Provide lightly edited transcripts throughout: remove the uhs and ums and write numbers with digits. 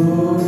주님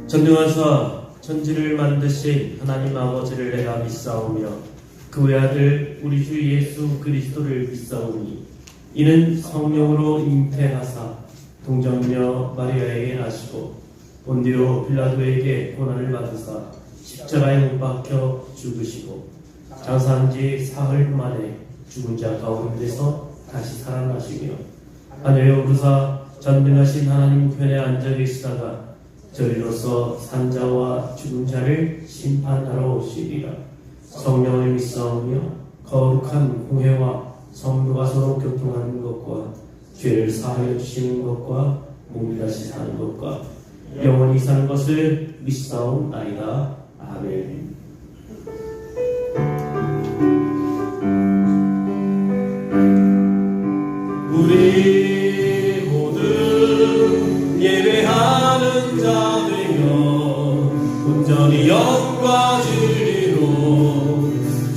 전능하사 천지를 만드신 하나님 아버지를 내가 믿사오며 그 외아들 우리 주 예수 그리스도를 믿사오니 이는 성령으로 잉태하사 동정녀 마리아에게 나시고 본디오 빌라도에게 고난을 받으사 십자가에 못 박혀 죽으시고 장사한 지 사흘 만에 죽은 자 가운데서 다시 살아나시며 하늘에 오르사 전능하신 하나님 편에 앉아 계시다가 저리로서 산자와 죽은 자를 심판하러 오시리라. 성령을 믿사오며 거룩한 공회와 성도가 서로 교통하는 것과 죄를 사하여 주시는 것과 몸이 다시 사는 것과 영원히 사는 것을 믿사옵나이다. 아멘. 우리 모두 예배하는 자 되며 온전히 영과 진리로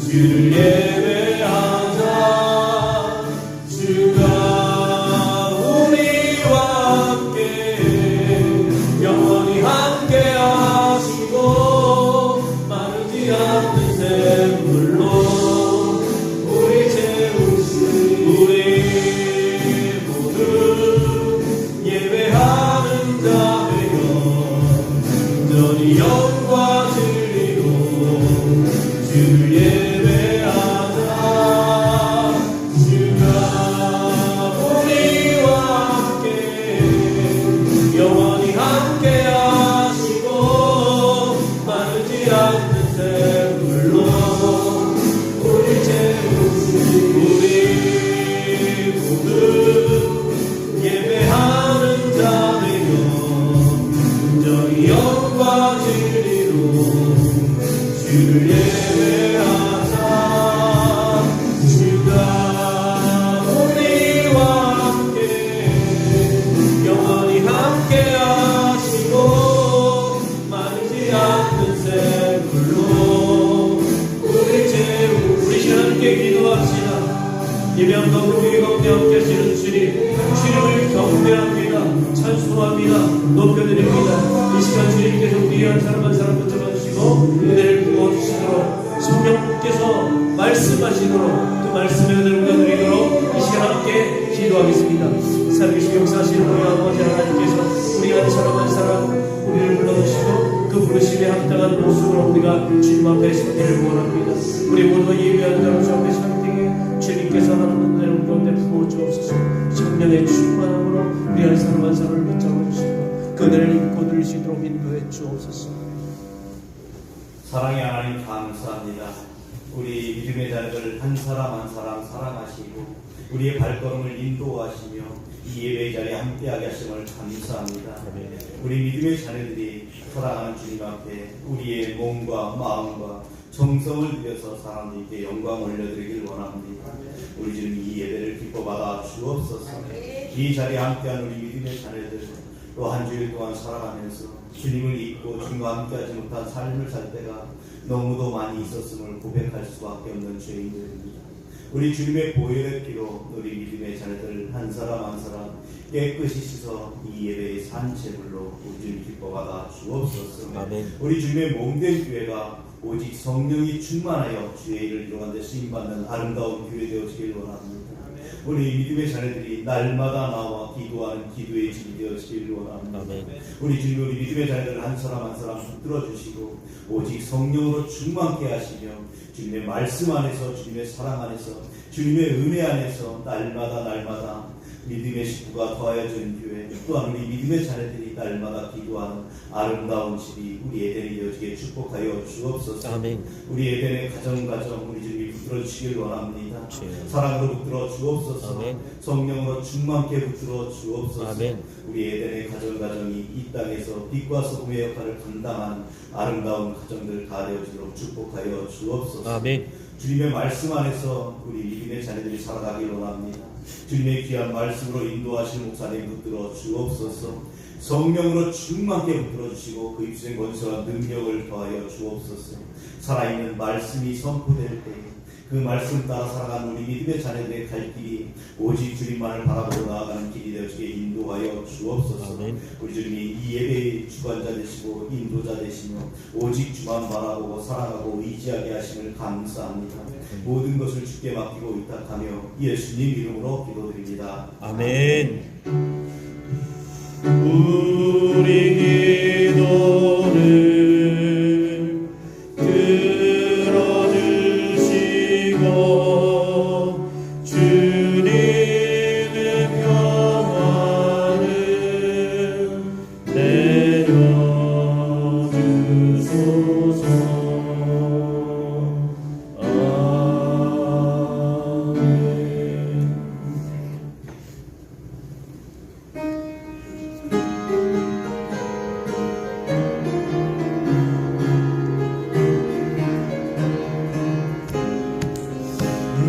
주를 예배하자. 주가 우리와 함께 영원히 함께 하시고 마르지 않는 샘물로 우리 채우시. 우리 모두 예배하는 자 되며 온전히 영과 진리로 주를 예배하자. 주가 우리와 함께 영원히 함께 하시고 마르지 않는 샘물로 우리 채우시니. 우리 모두 예배하는 자 되며 온전히 영과 진리로 주를 예배하자. 주가 우리와 함께 영원히 함께 하시고 마르지 않는 샘물로 우리 채우시니. 우리 시간 함께 기도합시다. 예배한 가운데 우리 가운데 함께 하시는 주님을 경배합니다. 찬송합니다. 높여드립니다. 이 시간 주님께서 우리 한 사람 한 사람 붙잡아주시고 은혜를 부어주시도록 성령께서 말씀하시도록 그 말씀의 은혜를 우리가 누리도록 이 시간 함께 기도하겠습니다. 살아계신 역사하시는 우리 아버지 하나님께서 우리 한 사람 한 사람 우리를 불러주시고 그 부르심에 합당한 모습으로 우리가 주님 앞에 서기를 원합니다. 우리 모두가 예배하는 자로 주 앞에 상대에 주님께서 하나님 은혜를 우리 가운데 부어주옵소서. 성령의 충만함으로 우리 한 사람 한 사람을 붙잡아주시고 그 은혜를 입고 누릴 수 있도록 인도해 주옵소서. 사랑의 하나님 감사합니다. 우리 믿음의 자들 한 사람 한 사람 사랑하시고 우리의 발걸음을 인도하시며 이 예배의 자리에 함께하게 하심을 감사합니다. 우리 믿음의 자녀들이 사랑하는 주님 앞에 우리의 몸과 마음과 정성을 들여서 사람들께 영광 올려드리길 원합니다. 우리 주님 이 예배를 기뻐 받아 주옵소서. 이 자리에 함께한 우리 믿음의 자녀들 또 한 주일 동안 살아가면서 주님을 잊고 주님과 함께하지 못한 삶을 살 때가 너무도 많이 있었음을 고백할 수밖에 없는 죄인들입니다. 우리 주님의 보혈의 피로 우리 믿음의 자녀들 한 사람 한 사람 깨끗이 씻어 이 예배의 산제물로 우리 주님 기뻐 받아 주옵소서. 아멘. 우리 주님의 몸된 교회가 오직 성령이 충만하여 주의 일을 이루는 데 쓰임받는 아름다운 교회 되어지길 원합니다. 우리 믿음의 자녀들이 날마다 나와 기도하는 기도의 집이 되어지길 원합니다. 우리 주님 우리 믿음의 자녀들 한 사람 한 사람 붙들어 주시고 오직 성령으로 충만케 하시며 주님의 말씀 안에서 주님의 사랑 안에서 주님의 은혜 안에서 날마다 믿음의 식구가 더하여진 교회 또한 우리 믿음의 자녀들이 날마다 기도하는 아름다운 집이 우리 에덴이 되어지게 축복하여 주옵소서. 아멘. 우리 에덴의 가정 우리 주님이 붙들어 주시길 원합니다. 사랑으로 붙들어 주옵소서. 아멘. 성령으로 충만케 붙들어 주옵소서. 아멘. 우리 에덴의 가정이 이 땅에서 빛과 소금의 역할을 감당한 아름다운 가정들 다 되어지도록 축복하여 주옵소서. 아멘. 주님의 말씀 안에서 우리 믿음의 자녀들이 살아가길 원합니다. 주님의 귀한 말씀으로 인도하신 목사님 붙들어 주옵소서. 성령으로 충만케 붙들어 주시고 그 입술의 권세와 능력을 더하여 주옵소서. 살아있는 말씀이 선포될 때 그 말씀 따라 살아가는 우리 믿음의 자녀들의 갈 길이 오직 주님만을 바라보고 나아가는 길이 되어지게 인도하여 주옵소서. 우리 주님이 이 예배의 주관자 되시고 인도자 되시며 오직 주만 바라보고 사랑하고 의지하게 하심을 감사합니다. 모든 것을 주께 맡기고 의탁하며 예수님 이름으로 기도드립니다. 아멘. 우리 기도를 들어주시고 주님의 평안을 내려주소서. 아멘.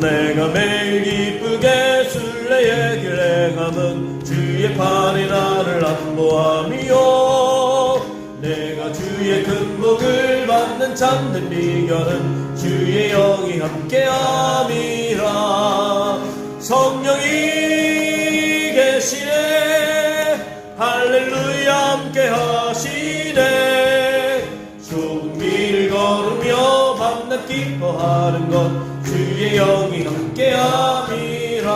내가 매일 기쁘게 순례의 길에 가면 주의 팔이 나를 안보하며 내가 주의 큰 복을 받는 참된 비결은 주의 영이 함께함이라. 성령이 계시네 할렐루야 함께하시네. 좁은 길을 걸으며 밤낮 기뻐하는 것 주의 영이 함께함이라.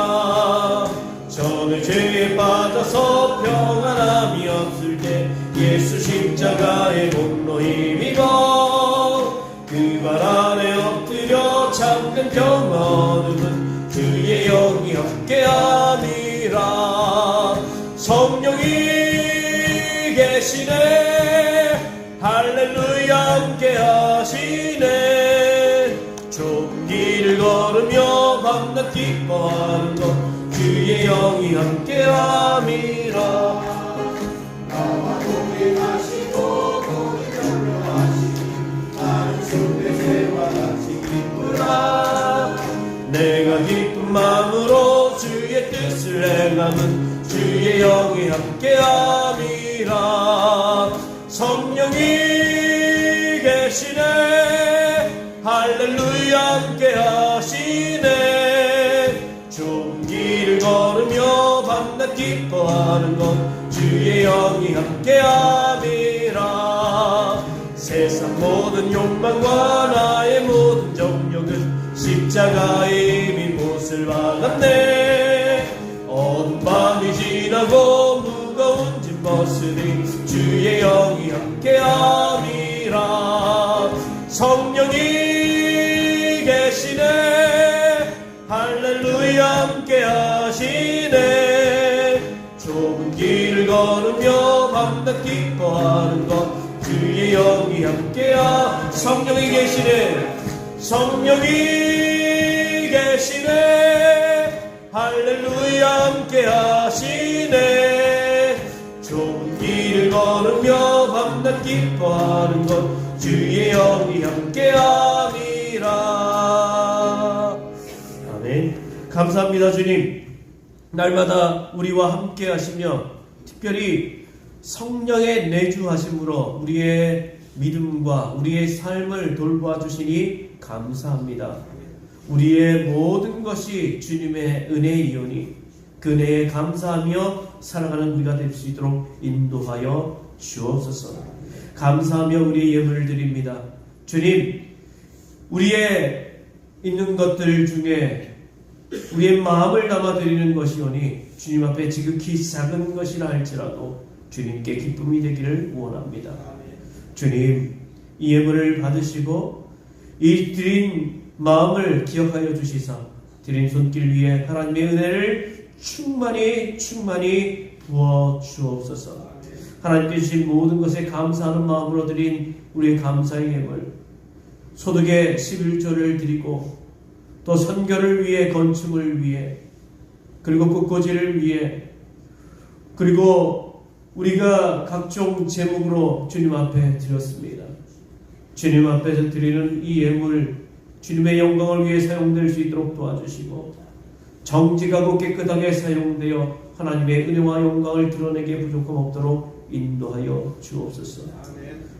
전에 죄에 빠져서 평안함이 없을 때 예수 십자가의 공로 힘입어 그 발 아래 엎드려 참된 평안 얻음은 주의 영이 함께함이라. 성령이 계시네 할렐루야 함께하시네. 좁은 길을 걸으며 밤낮 기뻐하는 것 주의 영이 함께함이라. 나와 동행하시고 거기 격려하시니 나는 순례새와 같이 기쁘라. 내가 기쁜 마음으로 주의 뜻을 행함은 주의 영이 함께함이라. 성령이 계시네 할렐루야 함께하시네. 좁은 길을 걸으며 밤낮 기뻐하는 것 주의 영이 함께함이라. 세상 모든 욕망과 나의 모든 정욕은 십자가의 이미 못을 박았네. 어두운 밤이 지나고 무거운 짐 벗으니 주의 영이 함께함이라. 성령이 계시네 할렐루야 함께하시네. 좁은 길을 걸으며 밤낮 기뻐하는 것 주의 영이 함께하. 성령이 계시네 성령이 계시네 할렐루야 함께하시네. 좁은 길을 걸으며 밤낮 기뻐하는 것 주의 영이 함께함이라. 아멘. 감사합니다 주님. 날마다 우리와 함께 하시며 특별히 성령의 내주하심으로 우리의 믿음과 우리의 삶을 돌보아 주시니 감사합니다. 우리의 모든 것이 주님의 은혜이오니 그 은혜에 감사하며 살아가는 우리가 될 수 있도록 인도하여 주옵소서. 감사하며 우리의 예물을 드립니다. 주님, 우리의 있는 것들 중에 우리의 마음을 담아 드리는 것이오니 주님 앞에 지극히 작은 것이라 할지라도 주님께 기쁨이 되기를 원합니다. 주님, 이 예물을 받으시고 이 드린 마음을 기억하여 주시사 드린 손길 위에 하나님의 은혜를 충만히 부어 주옵소서. 하나님께 주신 모든 것에 감사하는 마음으로 드린 우리의 감사의 예물, 소득의 11조를 드리고 또 선교를 위해, 건축을 위해, 그리고 꽃꽂이를 위해, 그리고 우리가 각종 제목으로 주님 앞에 드렸습니다. 주님 앞에서 드리는 이 예물 주님의 영광을 위해 사용될 수 있도록 도와주시고 정직하고 깨끗하게 사용되어 하나님의 은혜와 영광을 드러내게 부족함 없도록 인도하여 주옵소서.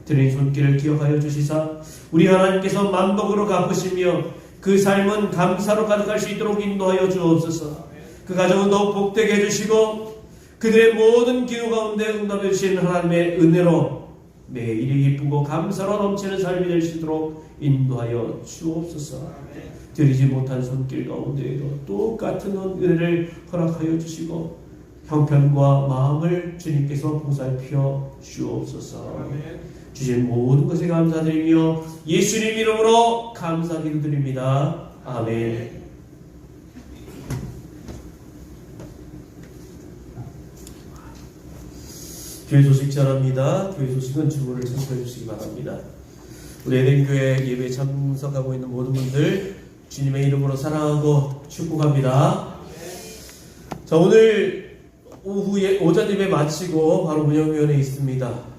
드린 손길을 기억하여 주시사 우리 하나님께서 만복으로 갚으시며 그 삶은 감사로 가득할 수 있도록 인도하여 주옵소서. 그 가정은 더욱 복되게 해주시고 그들의 모든 기도 가운데 응답해 주시는 하나님의 은혜로 매일이 기쁘고 감사로 넘치는 삶이 될 수 있도록 인도하여 주옵소서. 드리지 못한 손길 가운데에도 똑같은 은혜를 허락하여 주시고 형편과 마음을 주님께서 보살펴 주옵소서. 주신 모든 것에 감사드리며 예수님 이름으로 감사 기도드립니다. 아멘. 교회 소식 전합니다. 교회 소식은 주보를 참고해 주시기 바랍니다. 우리 에덴교회 예배에 참석하고 있는 모든 분들 주님의 이름으로 사랑하고 축복합니다. 자, 오늘 오후에 오전 예배 마치고 바로 운영위원회에 있습니다.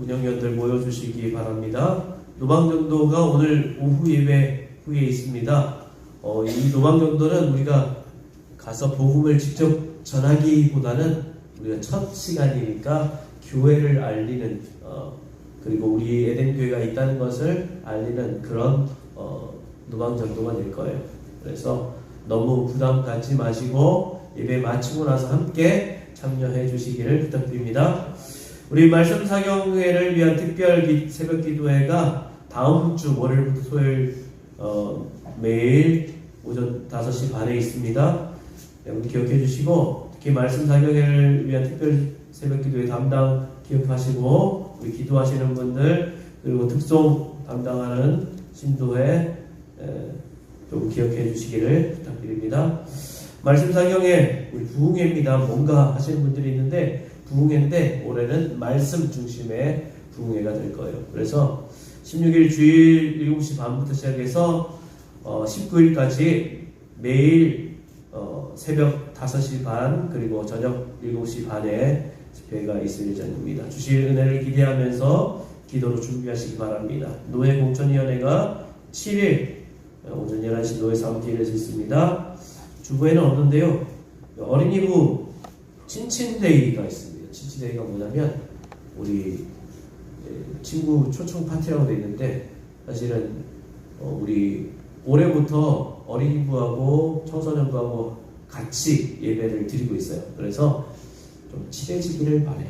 운영위원들 모여주시기 바랍니다. 노방전도가 오늘 오후 예배 후에 있습니다. 이 노방전도는 우리가 가서 복음을 직접 전하기보다는 우리가 첫 시간이니까 교회를 알리는 그리고 우리 에덴교회가 있다는 것을 알리는 그런 노방전도가 될 거예요. 그래서 너무 부담 갖지 마시고 예배 마치고 나서 함께 참여해 주시기를 부탁드립니다. 우리 말씀 사경회를 위한 특별 새벽 기도회가 다음 주 월요일부터 토요일 매일 오전 5시 반에 있습니다. 여러분 기억해 주시고 특히 말씀 사경회를 위한 특별 새벽 기도회 담당 기억하시고 우리 기도하시는 분들 그리고 특송 담당하는 신도회 좀 기억해 주시기를 부탁드립니다. 말씀 사경회 우리 부흥회입니다. 뭔가 하시는 분들이 있는데 부흥회인데 올해는 말씀 중심의 부흥회가 될 거예요. 그래서 16일 주일 7시 반부터 시작해서 19일까지 매일 새벽 5시 반 그리고 저녁 7시 반에 집회가 있을 예정입니다. 주실 은혜를 기대하면서 기도로 준비하시기 바랍니다. 노예공천위원회가 7일 오전 11시 노예 사무실에서 있습니다. 주부에는 없는데요. 어린이부 친친데이가 있습니다. 친친데이가 뭐냐면 우리 친구 초청 파티라고 되어 있는데 사실은 우리 올해부터 어린이부하고 청소년부하고 같이 예배를 드리고 있어요. 그래서 좀 친해지기를 바래.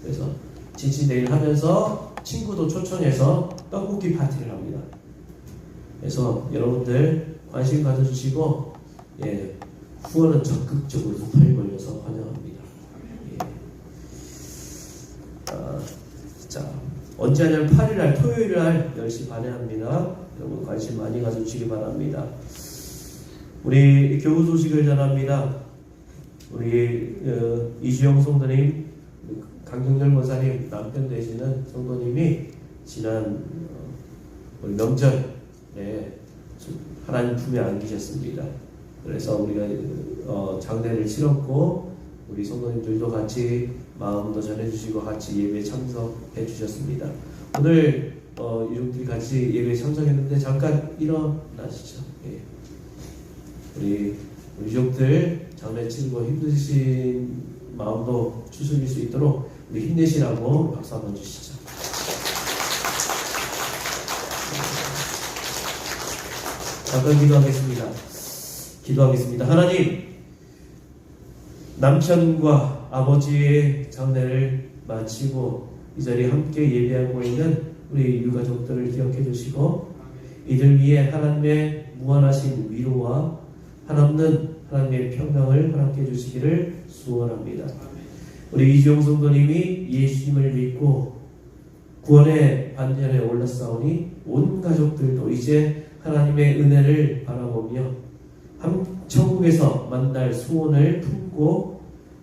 그래서 친친데이를 하면서 친구도 초청해서 떡볶이 파티를 합니다. 그래서 여러분들 관심 가져주시고 후원은 적극적으로 팔 걸려서 환영합니다. 자, 언제 하냐면 8일날 토요일날 10시 반에 합니다. 여러분 관심 많이 가져주시기 바랍니다. 우리 교우 소식을 전합니다. 우리 이주영 성도님, 강경렬 목사님 남편 되시는 성도님이 지난 우리 명절에 하나님 품에 안기셨습니다. 그래서 우리가 장례를 치렀고 우리 성도님들도 같이 마음도 전해주시고 같이 예배에 참석해 주셨습니다. 오늘 이렇게 같이 예배에 참석했는데 잠깐 일어나시죠. 우리 유족들 장례 치르고 힘드신 마음도 추스릴 수 있도록 우리 힘내시라고 박수 한번 주시죠. 잠깐 기도하겠습니다. 하나님, 남편과 아버지의 장례를 마치고 이 자리에 함께 예배하고 있는 우리 유가족들을 기억해 주시고 이들 위해 하나님의 무한하신 위로와 한없는 하나님의 평강을 허락해 주시기를 소원합니다. 우리 이주영 성도님이 예수님을 믿고 구원의 반전에 올랐사오니 온 가족들도 이제 하나님의 은혜를 바라보며 천국에서 만날 소원을 품고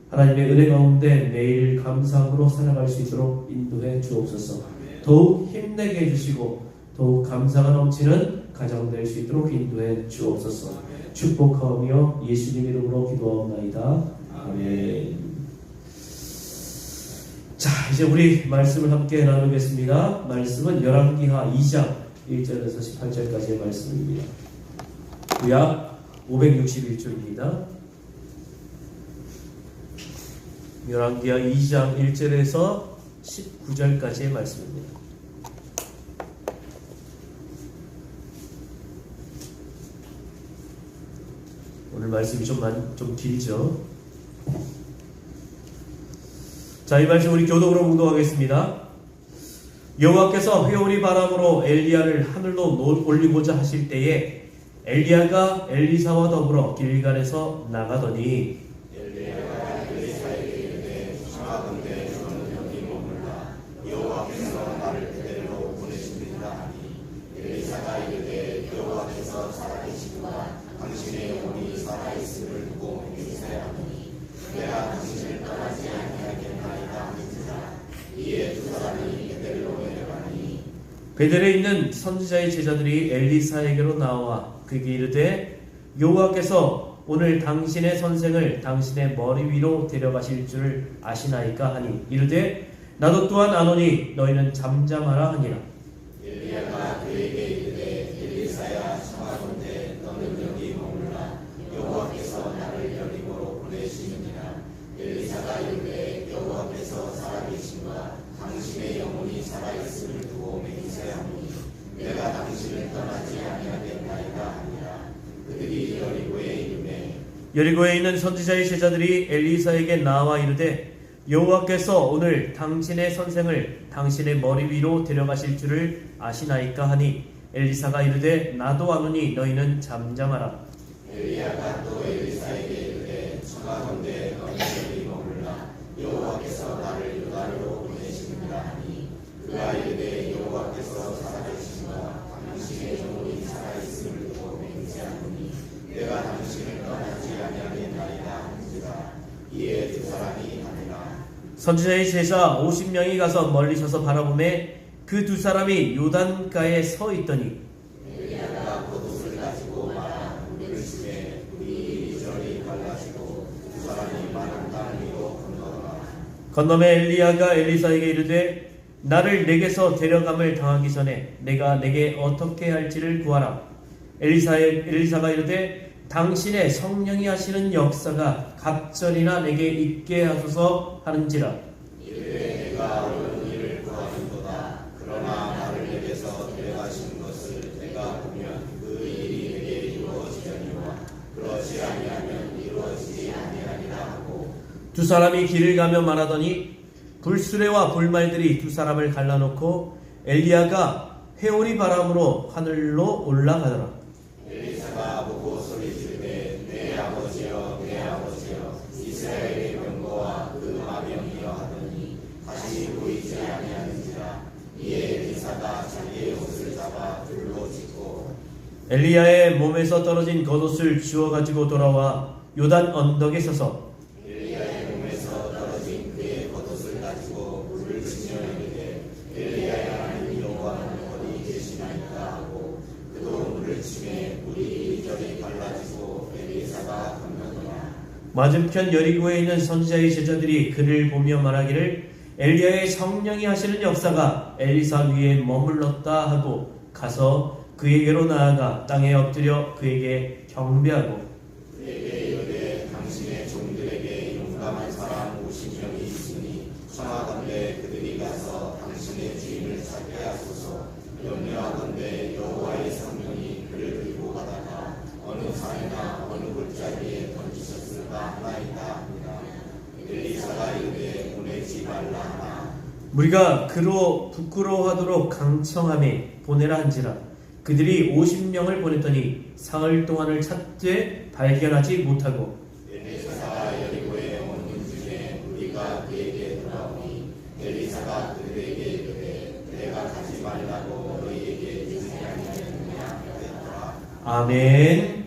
하나님의 은혜 가운데 매일 감사함으로 살아갈 수 있도록 인도해 주옵소서. 더욱 힘내게 해주시고 더욱 감사가 넘치는 가정 될 수 있도록 인도해 주옵소서. 축복하며 예수님 이름으로 기도하옵나이다. 아멘. 자, 이제 우리 말씀을 함께 나누겠습니다. 말씀은 열왕기하 2장 1절에서 18절까지의 말씀입니다. 구약 561쪽입니다. 열왕기하 2장 1절에서 19절까지의 말씀입니다. 말씀이 좀 길죠. 자, 이 말씀 우리 교독으로 묵독하겠습니다. 여호와께서 회오리 바람으로 엘리야를 하늘로 올리고자 하실 때에 엘리야가 엘리사와 더불어 길갈에서 나가더니 엘리야가 엘리사에게 이르되 청하건대 너는 여기 머물라 여호와께서 나를 그대로 보내시리라 하니 엘리사가 이르되 여호와께서 살아계시구나 당신의 영혼이 살아있음을 두고 믿으세하니 내가 당신을 떠나지 아니하겠나이다 하니라. 이에 두 사람이 베델로 내려가니 베델에 있는 선지자의 제자들이 엘리사에게로 나와 그에게 이르되 여호와께서 오늘 당신의 선생을 당신의 머리 위로 데려가실 줄을 아시나이까 하니 이르되 나도 또한 아노니 너희는 잠잠하라 하니라. 엘리야가 그에게 이르되 엘리사야 청하건대 너는 여기 머물라 여호와께서 나를 여리고로 보내시느니라. 엘리사가 이르되 여호와께서 살아계신가 당신의 영혼이 살아있음을 두고 맹세하니 내가 당신을 떠나지 아니하겠나이다 하니라. 그들이 여리고에 이르매 여리고에 있는 선지자의 제자들이 엘리사에게 나와 이르되 여호와께서 오늘 당신의 선생을 당신의 머리 위로 데려가실 줄을 아시나이까 하니 엘리사가 이르되 나도 아노니 너희는 잠잠하라. 엘리야가 또 엘리사에게 이르되 청하건대 너는 여기 머물라 여호와께서 나를 요단으로 보내시느니라 하니 그가 이르되 여호와께서 살아계신가 당신의 영혼이 살아있음을 두고 맹세하노니 내가 당신을 떠나지 아니하겠나이다 하니라. 이에 두 사람이 하니라. 선지자의 제자 50명이 가서 멀리 서서 바라보매 그 두 사람이 요단가에 서 있더니 엘리야가 겉옷을 가지고 말하 우리를 주에 우리 이리저리 갈라지고 두 사람이 마른 땅 위로 건너더라. 건너매 엘리야가 엘리사에게 이르되 나를 내게서 데려감을 당하기 전에 내가 내게 어떻게 할지를 구하라. 엘리사가 이르되 당신의 성령이 하시는 역사가 갑절이나 내게 있게 하소서 하는지라. 이르되 내가 어려운 일을 구하는도다. 그러나 나를 내게서 데려가시는 것을 내가 보면 그 일이 내게 이루어지려니와 그렇지 아니하면 이루어지지 아니하리라 하고 두 사람이 길을 가며 말하더니 불수레와 불말들이 두 사람을 갈라놓고 엘리야가 회오리 바람으로 하늘로 올라가더라. 엘리사가 보고 소리 지르되 내 아버지여 내 아버지여 이스라엘의 병거와 그 마병이여 하더니 다시 보이지 아니하는지라. 이에 엘리사가 자기의 옷을 잡아 둘로 찢고 엘리야의 몸에서 떨어진 겉옷을 주워 가지고 돌아와 요단 언덕에 서서 엘리야의 몸에서 떨어진 그의 겉옷을 가지고 물을 치며 이르되 엘리야의 하나님 여호와는 어디 계시나이까 하고 그도 물을 치매 물이 이리저리 갈라지고 엘리사가 건너더라. 맞은편 여리고에 있는 선지자의 제자들이 그를 보며 말하기를 엘리야의 성령이 하시는 역사가 엘리사 위에 머물렀다 하고 가서 그에게로 나아가 땅에 엎드려 그에게 경배하고 그에게 이르되 당신의 종들에게 용감한 사람 50명이 있으니 청하건대 그들이 가서 당신의 주인을 찾게 하소서. 염려하건대 여호와의 성령이 그를 들고 가다가 어느 산이나 어느 골짜기에 던지셨을까 하나이다 하니라. 엘리사가 이르되 보내지 말라 하나. 우리가 그로 부끄러워하도록 강청함에 보내라 한지라. 그들이 50명을 보냈더니 사흘 동안을 찾되 발견하지 못하고 엘리사가 여리고에 온 중에 우리가 그에게 돌아오니 엘리사가 그들에게 이르되 내가 가지 말라고 너희에게 이르지 아니하였느냐 하였더라. 아멘.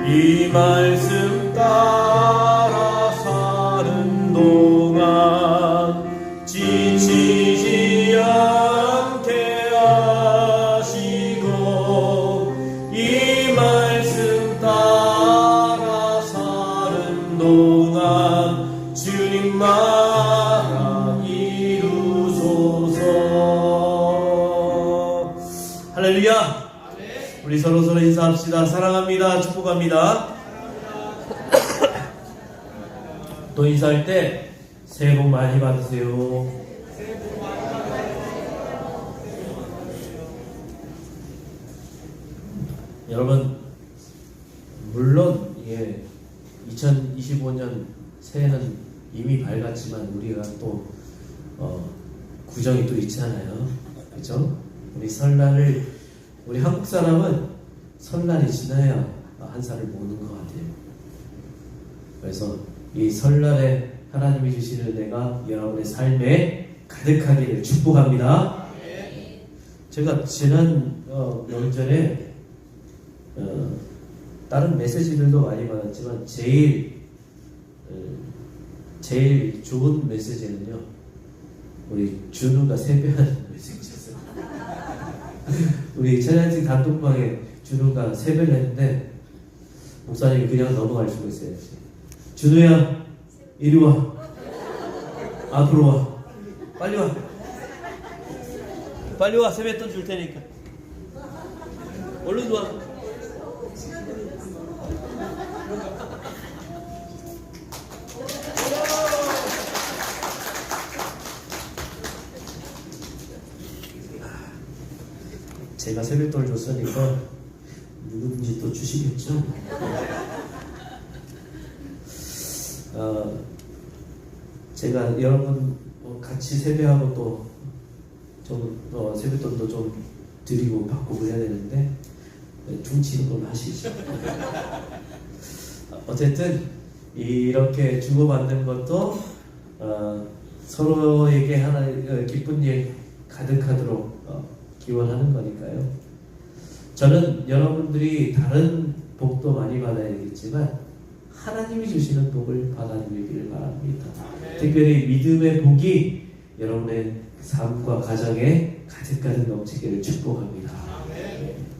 이 말씀 따라 사는 동안 지치지 않게 하시고 이 말씀 따라 사는 동안 주님 나라 이루소서. 할렐루야. 우리 서로 인사합시다. 사랑합니다. 축복합니다. 또 인사할 때 새해 복 많이 받으세요. 여러분, 물론 2025년 새해는 이미 밝았지만 우리가 또 구정이 또 있잖아요. 그죠? 우리 설날을, 우리 한국 사람은 설날이 지나야 한 살을 먹는 것 같아요. 그래서 이 설날에 하나님이 주시는 은혜가 여러분의 삶에 가득하기를 축복합니다. 제가 지난 명절에 다른 메시지들도 많이 받았지만 제일 좋은 메시지는요, 우리 준우가 세배하는 메시지였어요. 우리 찬양팀 단톡방에 준우가 세배를 했는데 목사님이 그냥 넘어갈 수가 있어요. 준우야, 이리 와. 앞으로 와. 빨리 와. 빨리 와. 세뱃돈 줄 테니까. 얼른 와. 제가 세뱃돈을 줬으니까 누구든지 또 주시겠죠? 제가 여러분 같이 세배하고 또 좀 세뱃돈도 좀 드리고 받고 그래야 되는데 퉁치는 걸 하시죠. 어쨌든 이렇게 주고받는 것도 서로에게 하나 기쁜 일 가득하도록 기원하는 거니까요. 저는 여러분들이 다른 복도 많이 받아야 되겠지만 하나님이 주시는 복을 받아들이기를 바랍니다. 특별히 믿음의 복이 여러분의 삶과 가정에 가득가득 넘치기를 축복합니다.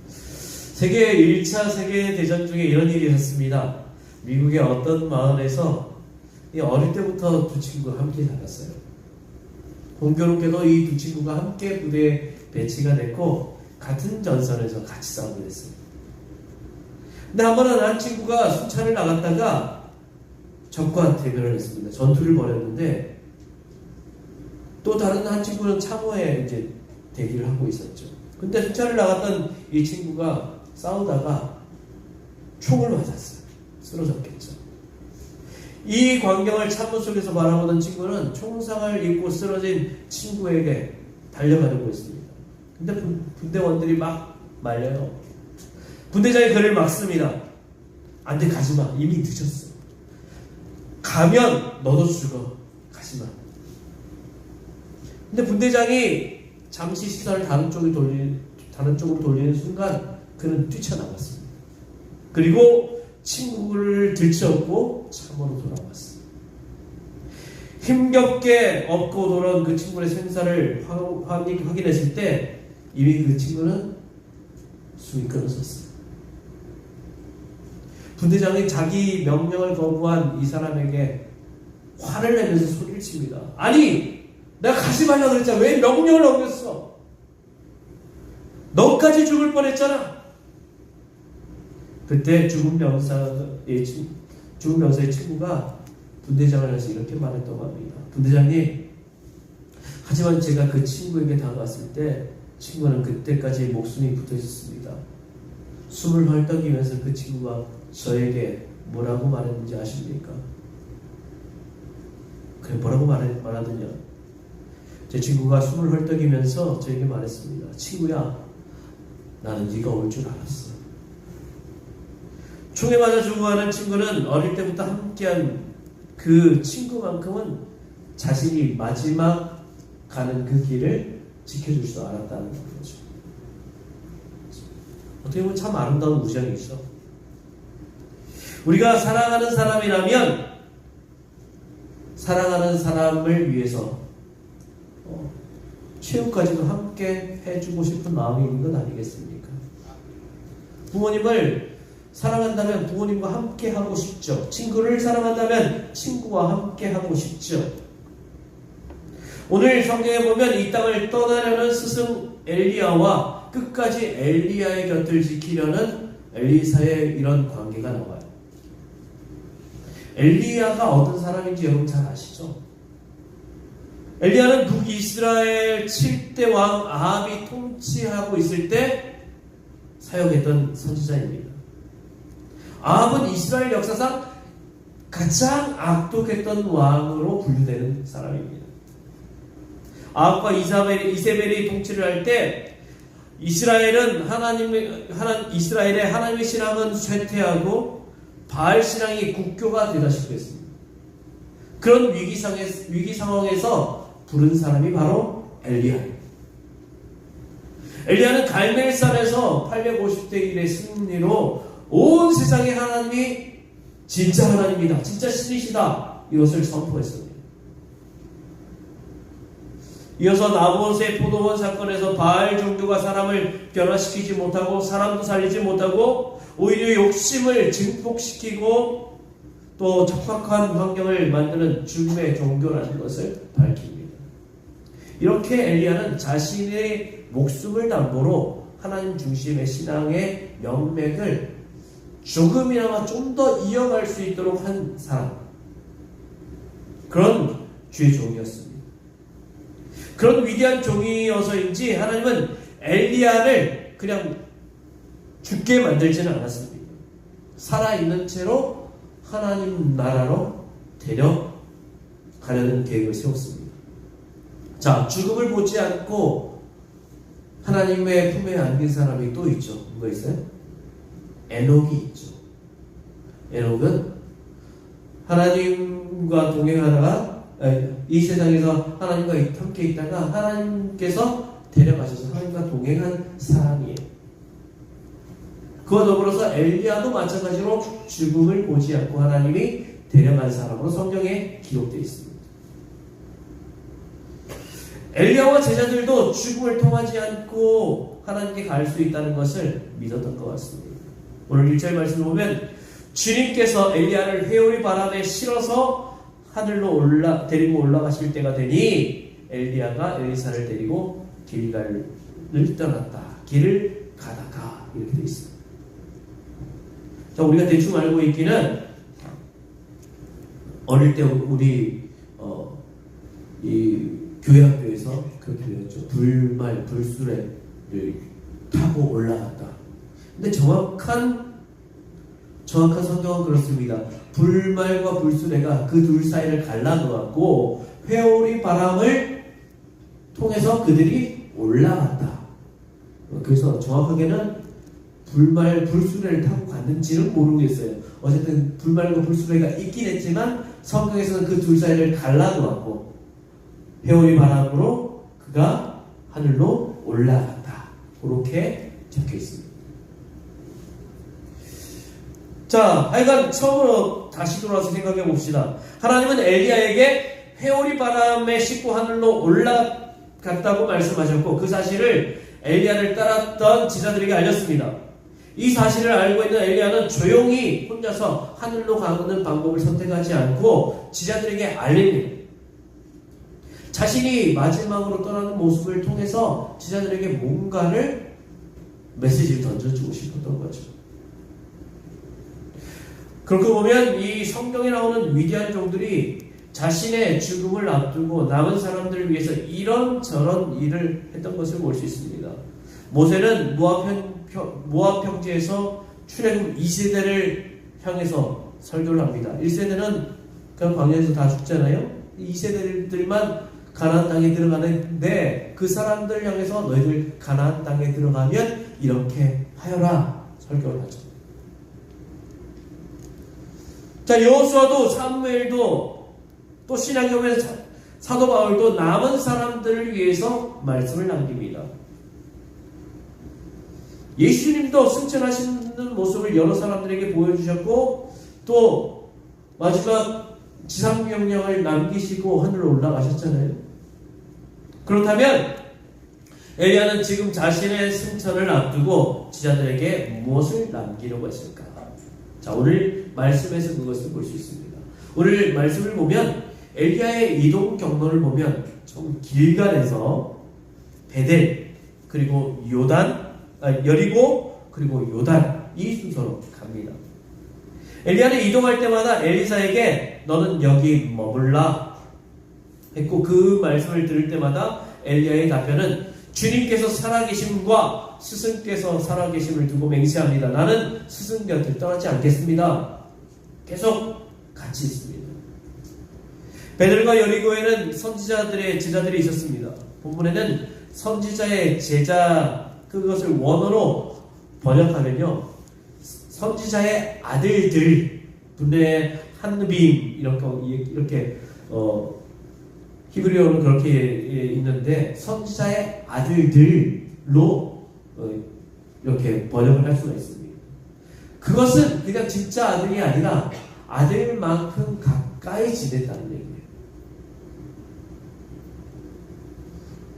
세계 1차 세계대전 중에 이런 일이 있었습니다. 미국의 어떤 마을에서 어릴 때부터 두 친구가 함께 살았어요. 공교롭게도 이 두 친구가 함께 부대에 배치가 됐고 같은 전선에서 같이 싸우게 됐어요. 근데 한 번은 한 친구가 순찰을 나갔다가 적과 대결을 했습니다. 전투를 벌였는데 또 다른 한 친구는 참호에 이제 대기를 하고 있었죠. 근데 순찰을 나갔던 이 친구가 싸우다가 총을 맞았어요. 쓰러졌겠죠. 이 광경을 참호 속에서 바라보던 친구는 총상을 입고 쓰러진 친구에게 달려가려고 했습니다. 근데 분대원들이 막 말려요. 분대장이 그를 막습니다. 안 돼, 가지마. 이미 늦었어. 가면 너도 죽어. 가지마. 근데 분대장이 잠시 시선을 다른 쪽으로 돌리는 순간 그는 뛰쳐나갔습니다. 그리고 친구를 들쳐업고 참으로 돌아왔습니다. 힘겹게 업고 돌아온 그 친구의 생사를 확인했을 때 이미 그 친구는 숨이 끊어졌어요. 분대장이 자기 명령을 거부한 이 사람에게 화를 내면서 소리를 칩니다. 아니, 내가 가지 말라고 그랬잖아. 왜 명령을 어겼어? 너까지 죽을 뻔했잖아. 그때 죽은 병사의 친구가 분대장을 해서 이렇게 말했다고 합니다. 분대장님, 하지만 제가 그 친구에게 다가갔을 때 친구는 그때까지 목숨이 붙어 있었습니다. 숨을 헐떡이면서 그 친구가 저에게 뭐라고 말했는지 아십니까? 그래, 뭐라고 말하더냐? 제 친구가 숨을 헐떡이면서 저에게 말했습니다. 친구야, 나는 네가 올 줄 알았어. 총에 맞아 죽어가는 친구는 어릴 때부터 함께한 그 친구만큼은 자신이 마지막 가는 그 길을 지켜줄 수 알았다는 거죠. 어떻게 보면 참 아름다운 우정이죠. 우리가 사랑하는 사람이라면 사랑하는 사람을 위해서 최후까지도 함께 해주고 싶은 마음이 있는 것 아니겠습니까? 부모님을 사랑한다면 부모님과 함께 하고 싶죠. 친구를 사랑한다면 친구와 함께 하고 싶죠. 오늘 성경에 보면 이 땅을 떠나려는 스승 엘리야와 끝까지 엘리야의 곁을 지키려는 엘리사의 이런 관계가 나와요. 엘리야가 어떤 사람인지 여러분 잘 아시죠? 엘리야는 북이스라엘 7대 왕 아합이 통치하고 있을 때 사역했던 선지자입니다. 아합은 이스라엘 역사상 가장 악독했던 왕으로 분류되는 사람입니다. 아합과 이세벨이 통치를 할 때 이스라엘의 하나님의 신앙은 쇠퇴하고 바알 신앙이 국교가 되다시피 했습니다. 그런 위기 상황에서 부른 사람이 바로 엘리야입니다. 엘리야는 갈멜산에서 850대 1의 승리로 온 세상의 하나님이 진짜 하나님이다, 진짜 신이시다, 이것을 선포했습니다. 이어서 나봇의 포도원 사건에서 바알 종교가 사람을 변화시키지 못하고 사람도 살리지 못하고 오히려 욕심을 증폭시키고 또 적합한 환경을 만드는 죽음의 종교라는 것을 밝힙니다. 이렇게 엘리야는 자신의 목숨을 담보로 하나님 중심의 신앙의 명맥을 조금이나마 좀 더 이어갈 수 있도록 한 사람, 그런 주의 종이었습니다. 그런 위대한 종이어서인지 하나님은 엘리야를 그냥 죽게 만들지는 않았습니다. 살아있는 채로 하나님 나라로 데려가려는 계획을 세웠습니다. 자, 죽음을 보지 않고 하나님의 품에 안긴 사람이 또 있죠. 누가 있어요? 에녹이 있죠. 에녹은 하나님과 동행하다가 이 세상에서 하나님과 함께 있다가 하나님께서 데려가셔서 하나님과 동행한 사람이에요. 그와 더불어서 엘리야도 마찬가지로 죽음을 보지 않고 하나님이 데려간 사람으로 성경에 기록되어 있습니다. 엘리야와 제자들도 죽음을 통하지 않고 하나님께 갈 수 있다는 것을 믿었던 것 같습니다. 오늘 1절 말씀을 보면 주님께서 엘리야를 회오리 바람에 실어서 하늘로 데리고 올라가실 때가 되니 엘리야가 엘리사를 데리고 길갈을 떠났다. 길을 가다가 이렇게 되어 있습니다. 자, 우리가 대충 알고 있기는 어릴 때 우리 이 교회 학교에서 그렇게 배웠죠. 불수레를 타고 올라갔다. 근데 정확한 성경은 그렇습니다. 불말과 불수레가 그 둘 사이를 갈라놓았고 회오리 바람을 통해서 그들이 올라갔다. 그래서 정확하게는 불수레를 타고 갔는지는 모르겠어요. 어쨌든 불말과 불수레가 있긴 했지만 성경에서는 그 둘 사이를 갈라놓았고 회오리 바람으로 그가 하늘로 올라갔다. 그렇게 적혀 있습니다. 자, 하여간 처음으로 다시 돌아와서 생각해 봅시다. 하나님은 엘리야에게 회오리 바람에 싣고 하늘로 올라갔다고 말씀하셨고 그 사실을 엘리야를 따랐던 제자들에게 알렸습니다. 이 사실을 알고 있는 엘리야는 조용히 혼자서 하늘로 가는 방법을 선택하지 않고 제자들에게 알립니다. 자신이 마지막으로 떠나는 모습을 통해서 제자들에게 뭔가를 메시지를 던져주고 싶었던 거죠. 그렇게 보면 이 성경에 나오는 위대한 종들이 자신의 죽음을 앞두고 남은 사람들을 위해서 이런저런 일을 했던 것을 볼 수 있습니다. 모세는 모압 평지에서 출애굽 2세대를 향해서 설교를 합니다. 1세대는 그냥 광야에서 다 죽잖아요. 2세대들만 가나안 땅에 들어가는데 그 사람들 향해서 너희들 가나안 땅에 들어가면 이렇게 하여라 설교를 하죠. 자, 여호수아도 사무엘도 또 신약에 보면 사도 바울도 남은 사람들을 위해서 말씀을 남깁니다. 예수님도 승천하시는 모습을 여러 사람들에게 보여주셨고 또 마지막 지상명령을 남기시고 하늘로 올라가셨잖아요. 그렇다면 엘리야는 지금 자신의 승천을 앞두고 제자들에게 무엇을 남기려고 했을까? 자, 오늘 말씀에서 그것을 볼 수 있습니다. 오늘 말씀을 보면 엘리야의 이동 경로를 보면 좀 길갈에서 베델 그리고 여리고 그리고 요단 이 순서로 갑니다. 엘리야는 이동할 때마다 엘리사에게 너는 여기 머물라 했고, 그 말씀을 들을 때마다 엘리야의 답변은 주님께서 살아계심과 스승께서 살아계심을 두고 맹세합니다. 나는 스승 곁을 떠나지 않겠습니다. 계속 같이 있습니다. 베들과 여리고에는 선지자들의 제자들이 있었습니다. 본문에는 선지자의 제자, 그것을 원어로 번역하면요, 선지자의 아들들, 분의 한빔 이렇게 히브리어는 그렇게 있는데 선지자의 아들들로 이렇게 번역을 할 수가 있습니다. 그것은 그냥 진짜 아들이 아니라 아들만큼 가까이 지냈다는 얘기예요.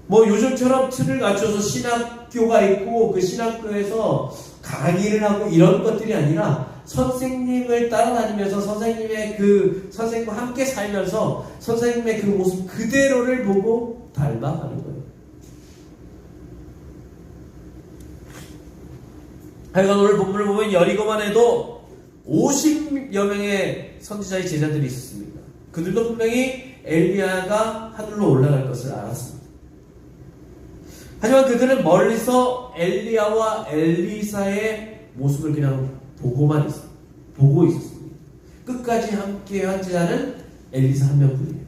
뭐 요즘처럼 틀을 갖춰서 신학교가 있고 그 신학교에서 강의를 하고 이런 것들이 아니라 선생님을 따라다니면서 선생님과 함께 살면서 선생님의 그 모습 그대로를 보고 닮아가는 거예요. 하여간 오늘 본문을 보면 여리고만 해도 50여 명의 선지자의 제자들이 있었습니다. 그들도 분명히 엘리야가 하늘로 올라갈 것을 알았습니다. 하지만 그들은 멀리서 엘리야와 엘리사의 모습을 그냥 보고 있었습니다. 끝까지 함께 한 자는 엘리사 한 명뿐이에요.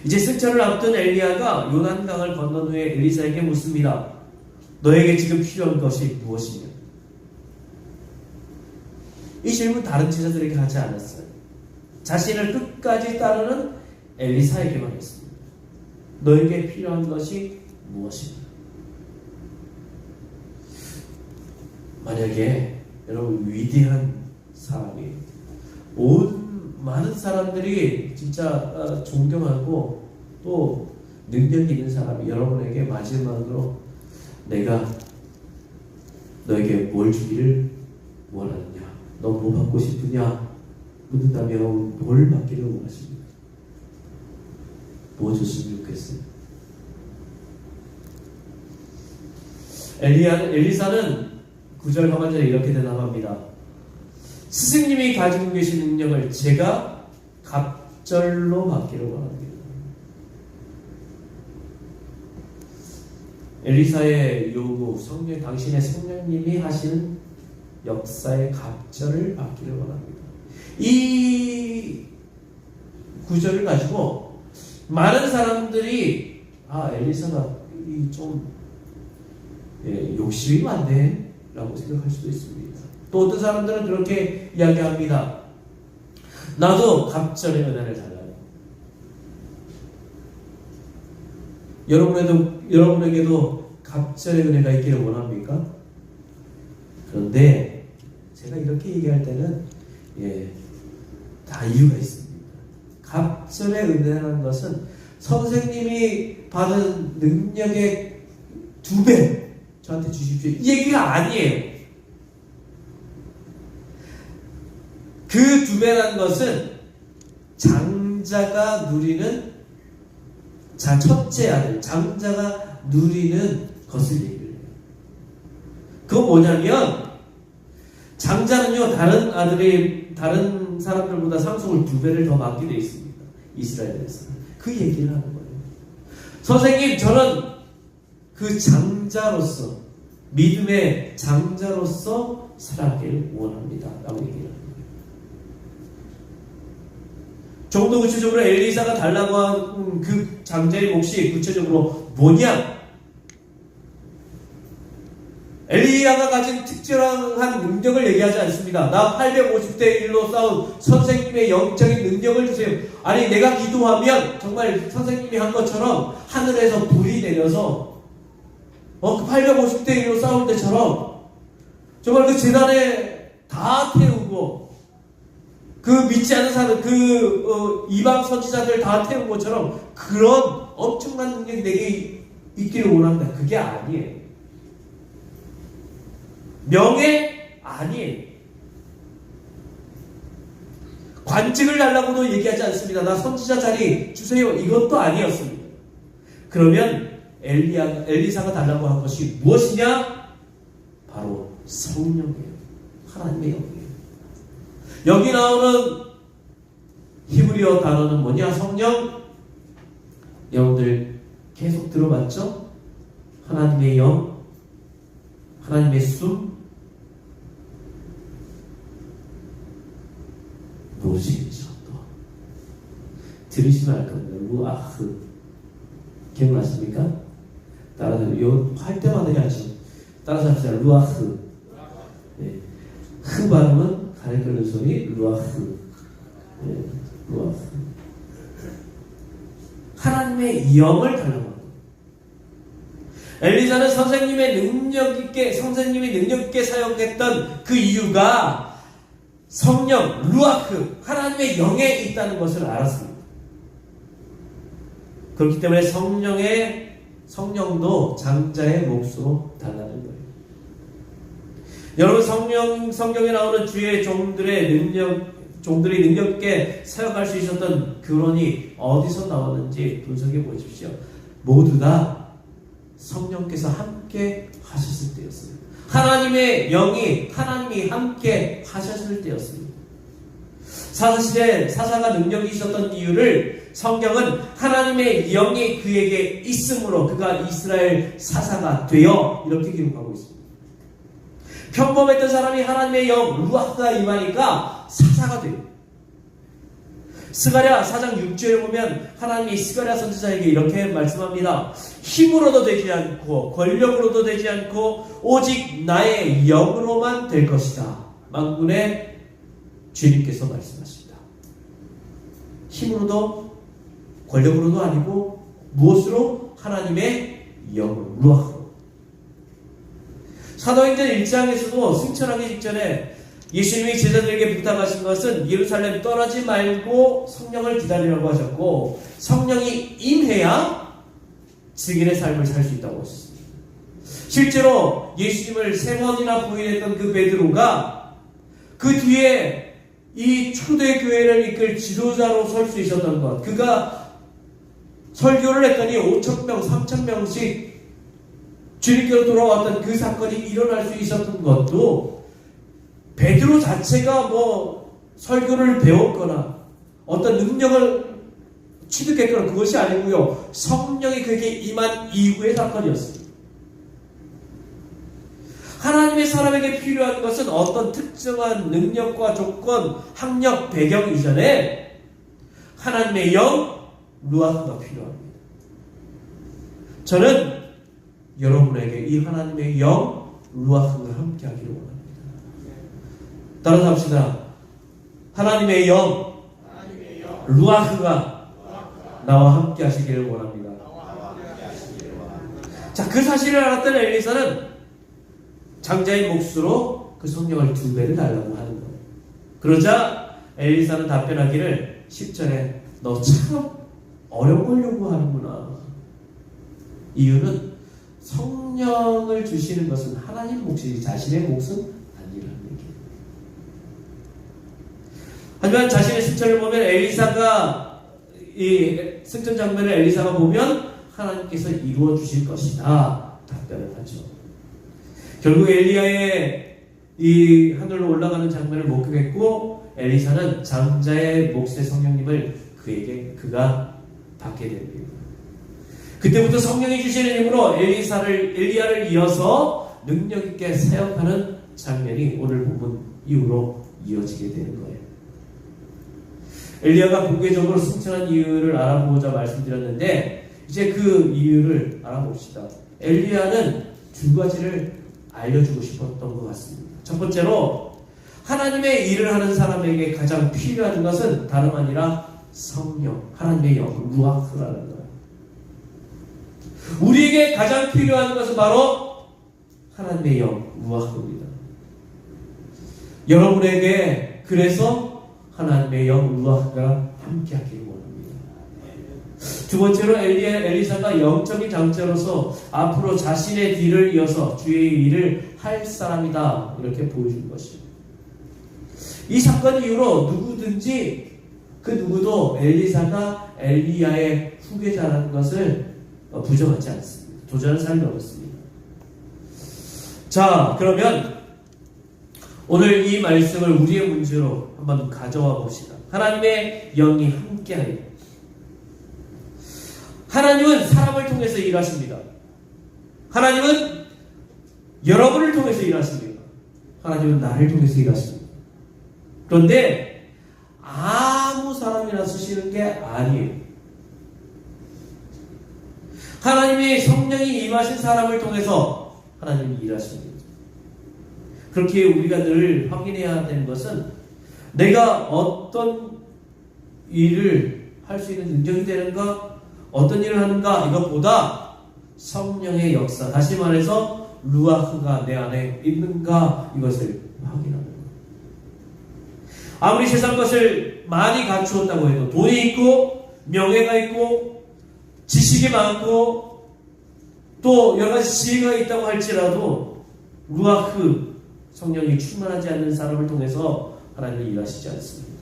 이제 승천을 앞둔 엘리야가 요단강을 건넌 후에 엘리사에게 묻습니다. 너에게 지금 필요한 것이 무엇이냐? 이 질문 다른 제자들에게 하지 않았어요. 자신을 끝까지 따르는 엘리사에게만 했습니다. 너에게 필요한 것이 무엇이냐? 만약에 여러분 위대한 사람이 많은 사람들이 진짜 존경하고 또 능력이 있는 사람이 여러분에게 마지막으로 내가 너에게 뭘 주기를 원하느냐, 너 뭐 받고 싶으냐 묻는다면 뭘 받기를 원하십니까? 뭐 줬으면 좋겠어요? 엘리사는 9절 하반절에 이렇게 대답합니다. 스승님이 가지고 계신 능력을 제가 갑절로 받기를 원합니다. 엘리사의 요구, 당신의 성령님이 하시는 역사의 갑절을 받기를 원합니다. 이 구절을 가지고 많은 사람들이 엘리사가 좀 욕심이 많네 라고 생각할 수도 있습니다. 또 어떤 사람들은 그렇게 이야기합니다. 나도 갑절의 은혜를 달라요. 여러분에게도 갑절의 은혜가 있기를 원합니까? 그런데 제가 이렇게 얘기할 때는 다 이유가 있습니다. 갑절의 은혜라는 것은 선생님이 받은 능력의 2배 저한테 주십시오, 이 얘기가 아니에요. 그 2배라는 것은 장자가 누리는 첫째 아들, 장자가 누리는 것을 얘기를 해요. 그건 뭐냐면 장자는요, 다른 사람들보다 상속을 2배를 더 받게 되어 있습니다. 이스라엘에서. 그 얘기를 하는 거예요. 선생님, 저는 그 장자로서, 믿음의 장자로서 살아가길 원합니다 라고 얘기를 합니다. 조금 더 구체적으로 엘리사가 달라고 한 그 장자의 몫이 구체적으로 뭐냐? 엘리야가 가진 특별한 능력을 얘기하지 않습니다. 나 850대 1로 싸운 선생님의 영적인 능력을 주세요. 아니, 내가 기도하면 정말 선생님이 한 것처럼 하늘에서 불이 내려서 그 850대 1로 싸울 때처럼 정말 그 재단에 다 태우고 그 믿지 않는 사람, 이방 선지자들 다 태운 것처럼 그런 엄청난 능력이 내게 있기를 원한다. 그게 아니에요. 명예 아니에요. 관직을 달라고도 얘기하지 않습니다. 나 선지자 자리 주세요. 이것도 아니었습니다. 그러면 엘리사가 달라고 한 것이 무엇이냐? 바로 성령이에요. 하나님의 영이에요. 여기 나오는 히브리어 단어는 뭐냐? 성령. 여러분들 계속 들어봤죠? 하나님의 영, 하나님의 숨. 뭐지죠? 또 들으시면 알 겁니다. 루아흐. 기억나십니까? 따라서 할 때마다 해야죠. 따라서 합시다. 루아흐. 네. 흐 발음은 가래 끓는 소리. 루아흐. 네. 루아흐. 하나님의 영을 달라고. 엘리사는 선생님이 능력 있게 사용했던 그 이유가 성령, 루아크, 하나님의 영에 있다는 것을 알았습니다. 그렇기 때문에 성령도 장자의 몫으로 달라는 거예요. 여러분, 성경에 나오는 주의 종들이 능력 있게 사용할 수 있었던 근원이 어디서 나왔는지 분석해 보십시오. 모두 다 성령께서 함께 하셨을 때였어요. 하나님이 함께 하셨을 때였습니다. 사사시대 사사가 능력이 있었던 이유를 성경은 하나님의 영이 그에게 있으므로 그가 이스라엘 사사가 되어 이렇게 기록하고 있습니다. 평범했던 사람이 하나님의 영 루아흐가 임하니까 사사가 돼요. 스가랴 4장 6절에 보면 하나님이 스가랴 선지자에게 이렇게 말씀합니다. 힘으로도 되지 않고 권력으로도 되지 않고 오직 나의 영으로만 될 것이다. 만군의 주님께서 말씀하십니다. 힘으로도 권력으로도 아니고 무엇으로? 하나님의 영으로, 루아흐로. 사도행전 1장에서도 승천하기 직전에 예수님이 제자들에게 부탁하신 것은 예루살렘 떠나지 말고 성령을 기다리라고 하셨고, 성령이 임해야 증인의 삶을 살 수 있다고 하셨습니다. 실제로 예수님을 3번이나 부인했던 그 베드로가 그 뒤에 이 초대교회를 이끌 지도자로 설 수 있었던 것, 그가 설교를 했더니 5,000명, 3,000명씩 주님께로 돌아왔던 그 사건이 일어날 수 있었던 것도 베드로 자체가 설교를 배웠거나 어떤 능력을 취득했거나 그것이 아니고요. 성령이 그에게 임한 이후의 사건이었습니다. 하나님의 사람에게 필요한 것은 어떤 특정한 능력과 조건, 학력, 배경 이전에 하나님의 영, 루아흐가 필요합니다. 저는 여러분에게 이 하나님의 영, 루아흐가 함께하기를 원합니다. 따라서 합시다. 하나님의 영, 루아흐가 나와 함께 하시기를 원합니다. 자, 그 사실을 알았던 엘리사는 장자의 몫으로 그 성령을 2배를 달라고 하는 거예요. 그러자 엘리사는 답변하기를 10절에 너 참 어려우려고 하는구나. 이유는 성령을 주시는 것은 하나님 몫이지 자신의 몫은 아니라는 얘기예요. 하지만 자신의 승천을 보면 엘리사가 이 승천 장면을 엘리사가 보면 하나님께서 이루어 주실 것이다 답변을 하죠. 결국 엘리야의 이 하늘로 올라가는 장면을 목격했고 엘리사는 장자의 몫의 성령님을 그가 받게 됩니다. 그때부터 성령이 주시는 힘으로 엘리야를 이어서 능력 있게 사역하는 장면이 오늘 본문 이후로 이어지게 되는 거예요. 엘리야가 공개적으로 승천한 이유를 알아보고자 말씀드렸는데 이제 그 이유를 알아봅시다. 엘리야는 2가지를 알려주고 싶었던 것 같습니다. 첫 번째로 하나님의 일을 하는 사람에게 가장 필요한 것은 다름 아니라 성령, 하나님의 영, 루아흐라는 거예요. 우리에게 가장 필요한 것은 바로 하나님의 영, 루아흐입니다. 여러분에게 그래서 하나님의 영, 루아흐가 함께하기를 원합니다. 2번째로 엘리사가 영적인 장자로서 앞으로 자신의 뒤를 이어서 주의 일을 할 사람이다 이렇게 보여준 것이죠. 이 사건 이후로 누구든지 그 누구도 엘리사가 엘리야의 후계자라는 것을 부정하지 않습니다. 도전할 사람이 없습니다. 자, 그러면 오늘 이 말씀을 우리의 문제로 한번 가져와 봅시다. 하나님의 영이 함께하여. 하나님은 사람을 통해서 일하십니다. 하나님은 여러분을 통해서 일하십니다. 하나님은 나를 통해서 일하십니다. 그런데 아무 사람이나 쓰시는 게 아니에요. 하나님의 성령이 임하신 사람을 통해서 하나님이 일하십니다. 그렇게 우리가 늘 확인해야 되는 것은 내가 어떤 일을 할 수 있는 능력이 되는가, 어떤 일을 하는가, 이것보다 성령의 역사, 다시 말해서 루아흐가 내 안에 있는가, 이것을 확인하는 거예요. 아무리 세상 것을 많이 갖추었다고 해도, 돈이 있고 명예가 있고 지식이 많고 또 여러 가지 지혜가 있다고 할지라도 루아흐 성령이 충만하지 않는 사람을 통해서 하나님이 일하시지 않습니다.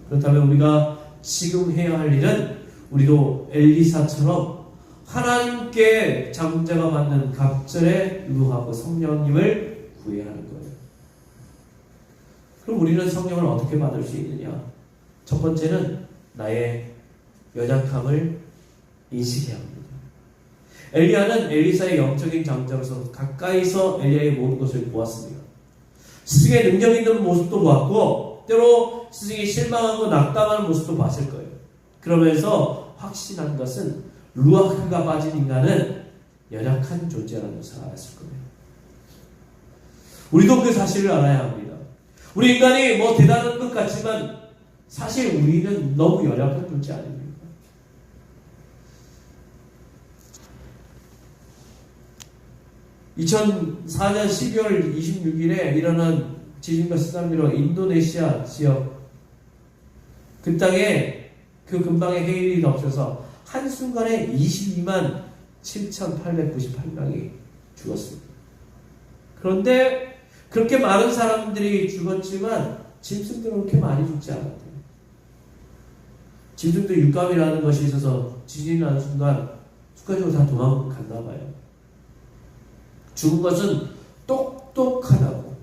그렇다면 우리가 지금 해야 할 일은 우리도 엘리사처럼 하나님께 장자가 받는 갑절의 루아흐 성령님을 구해야 하는 거예요. 그럼 우리는 성령을 어떻게 받을 수 있느냐? 첫 번째는 나의 연약함을 인식해야 합니다. 엘리야는 엘리사의 영적인 장자로서 가까이서 엘리야의 모든 것을 보았습니다. 스승의 능력 있는 모습도 보았고 때로 스승이 실망하고 낙담하는 모습도 봤을 거예요. 그러면서 확신한 것은 루아흐가 빠진 인간은 연약한 존재라는 것을 알았을 거예요. 우리도 그 사실을 알아야 합니다. 우리 인간이 뭐 대단한 것 같지만 사실 우리는 너무 연약한 존재 아닙니까? 2004년 12월 26일에 일어난 지진과 쓰나미로 인도네시아 지역 그 땅에 그 근방에 해일이 덮쳐서 한순간에 22만 7,898명이 죽었습니다. 그런데 그렇게 많은 사람들이 죽었지만 짐승들은 그렇게 많이 죽지 않았대요. 짐승도 육감이라는 것이 있어서 지진이 나는 순간 순간적으로 다 도망갔나 봐요. 죽은 것은 똑똑하다고.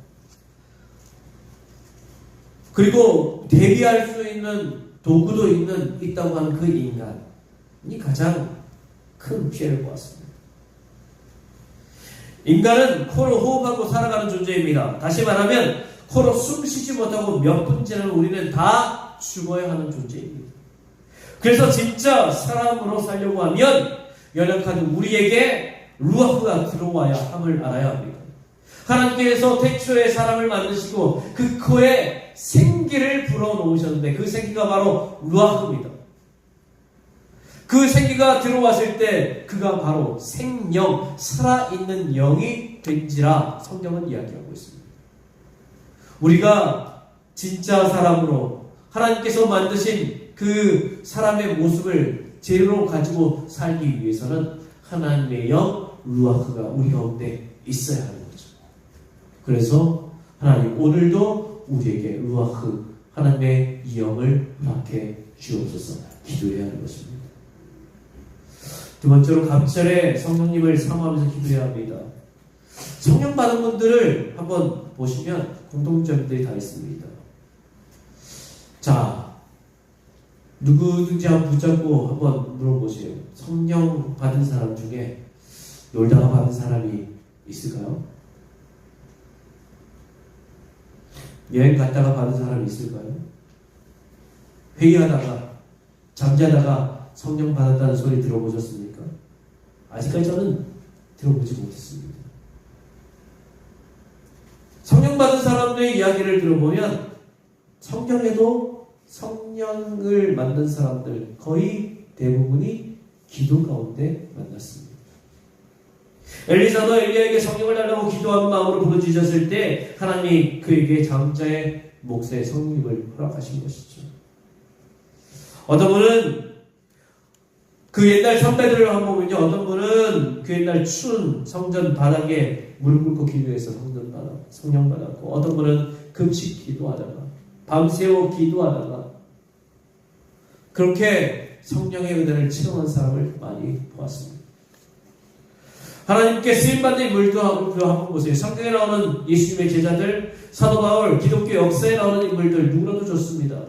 그리고 대비할 수 있는 도구도 있다고 하는 그 인간이 가장 큰 피해를 보았습니다. 인간은 코로 호흡하고 살아가는 존재입니다. 다시 말하면 코로 숨 쉬지 못하고 몇 분 지나면 우리는 다 죽어야 하는 존재입니다. 그래서 진짜 사람으로 살려고 하면 연약한 우리에게 루아흐가 들어와야 함을 알아야 합니다. 하나님께서 태초에 사람을 만드시고 그 코에 생기를 불어넣으셨는데 그 생기가 바로 루아흐입니다. 그 생기가 들어왔을 때 그가 바로 생영, 살아있는 영이 된지라 성경은 이야기하고 있습니다. 우리가 진짜 사람으로 하나님께서 만드신 그 사람의 모습을 재료로 가지고 살기 위해서는 하나님의 영, 루아흐가 우리 가운데 있어야 하는 거죠. 그래서 하나님 오늘도 우리에게 루아흐, 하나님의 이 영을 허락해 주옵소서 기도해야 하는 것입니다. 두 번째로 갑절에 성령님을 사모하면서 기도해야 합니다. 성령 받은 분들을 한번 보시면 공통점들이 다 있습니다. 자, 누구든지 한번 붙잡고 한번 물어보세요. 성령 받은 사람 중에 놀다가 받은 사람이 있을까요? 여행 갔다가 받은 사람이 있을까요? 회의하다가 잠자다가 성령 받았다는 소리 들어보셨습니까? 아직까지 저는 들어보지 못했습니다. 성령 받은 사람들의 이야기를 들어보면 성경에도 성령을 만난 사람들 거의 대부분이 기도 가운데 만났습니다. 엘리사도 엘리야에게 성령을 달라고 기도한 마음으로 부르짖었을 때 하나님이 그에게 장자의 몫에 성령을 허락하신 것이죠. 어떤 분은 그 옛날 선배들을 한번 보면요, 어떤 분은 그 옛날 추운 성전 바닥에 무릎 꿇고 기도해서 성령 받았고, 어떤 분은 금식 기도하다가 밤새워 기도하다가 그렇게 성령의 은혜를 체험한 사람을 많이 보았습니다. 하나님께 쓰임받는 인물도 한번 보세요. 성경에 나오는 예수님의 제자들, 사도 바울, 기독교 역사에 나오는 인물들 누구라도 좋습니다.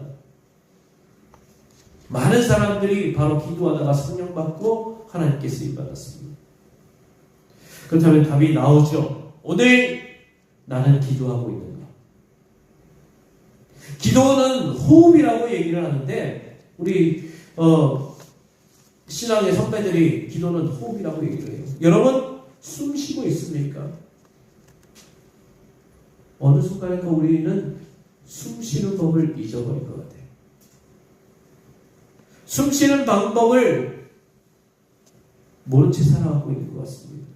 많은 사람들이 바로 기도하다가 성령 받고 하나님께 쓰임받았습니다. 그렇다면 답이 나오죠. 오늘 나는 기도하고 있는가? 기도는 호흡이라고 얘기를 하는데 우리 신앙의 선배들이 기도는 호흡이라고 얘기를 해요. 여러분 숨 쉬고 있습니까? 어느 순간인가 우리는 숨 쉬는 법을 잊어버린 것 같아요. 숨 쉬는 방법을 모른 채 살아가고 있는 것 같습니다.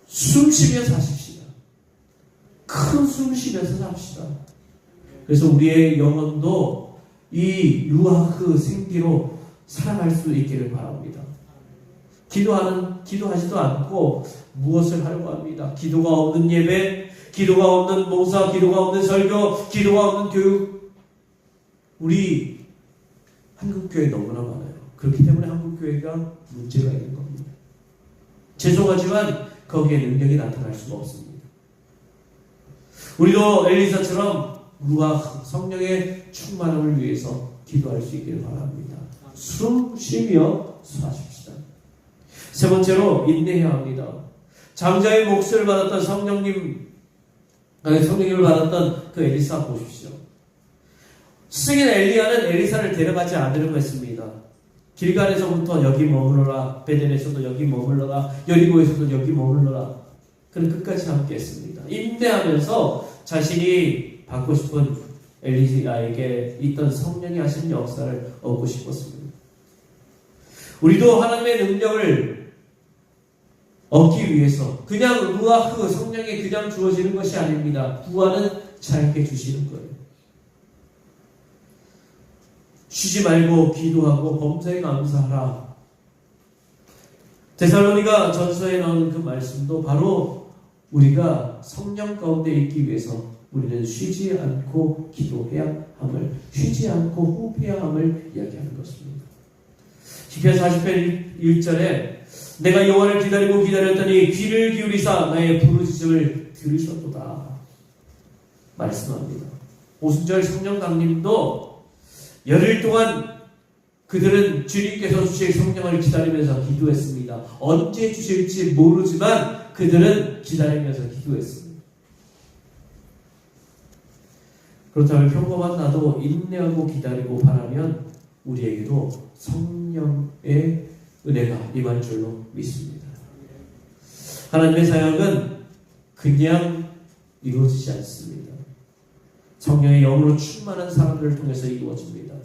숨 쉬면서 사십시다. 큰 숨 쉬면서 삽시다. 그래서 우리의 영혼도 이 루아흐 생기로 살아갈 수 있기를 바랍니다. 기도하지도 않고 무엇을 하려고 합니다. 기도가 없는 예배, 기도가 없는 봉사, 기도가 없는 설교, 기도가 없는 교육. 우리 한국교회 너무나 많아요. 그렇기 때문에 한국교회가 문제가 있는 겁니다. 죄송하지만 거기에 능력이 나타날 수가 없습니다. 우리도 엘리사처럼 루아흐 성령의 충만함을 위해서 기도할 수 있기를 바랍니다. 숨 쉬며 수하십시다. 세 번째로 인내해야 합니다. 장자의 몫을 받았던 성령님을 받았던 그 엘리사 보십시오. 스승인 엘리야는 엘리사를 데려가지 않으려고 했습니다. 길갈에서부터 여기 머물러라, 베델에서도 여기 머물러라, 여리고에서도 여기 머물러라. 그는 끝까지 함께 했습니다. 인내하면서 자신이 받고 싶은 엘리야에게 있던 성령이 하신 역사를 얻고 싶었습니다. 우리도 하나님의 능력을 얻기 위해서 그냥 루아흐 성령이 그냥 주어지는 것이 아닙니다. 구하는 자에게 주시는 거예요. 쉬지 말고 기도하고 범사에 감사하라. 데살로니가 전서에 나오는 그 말씀도 바로 우리가 성령 가운데 있기 위해서 우리는 쉬지 않고 기도해야 함을, 쉬지 않고 호흡해야 함을 이야기하는 것입니다. 시편 40편 1절에 내가 여호와를 기다리고 기다렸더니 귀를 기울이사 나의 부르짖음을 들으셨도다 말씀합니다. 오순절 성령 강림도 열흘 동안 그들은 주님께서 주실 성령을 기다리면서 기도했습니다. 언제 주실지 모르지만 그들은 기다리면서 기도했습니다. 그렇다면 평범한 나도 인내하고 기다리고 바라면 우리에게도 성령의 은혜가 임할 줄로 믿습니다. 하나님의 사역은 그냥 이루어지지 않습니다. 성령의 영으로 충만한 사람들을 통해서 이루어집니다.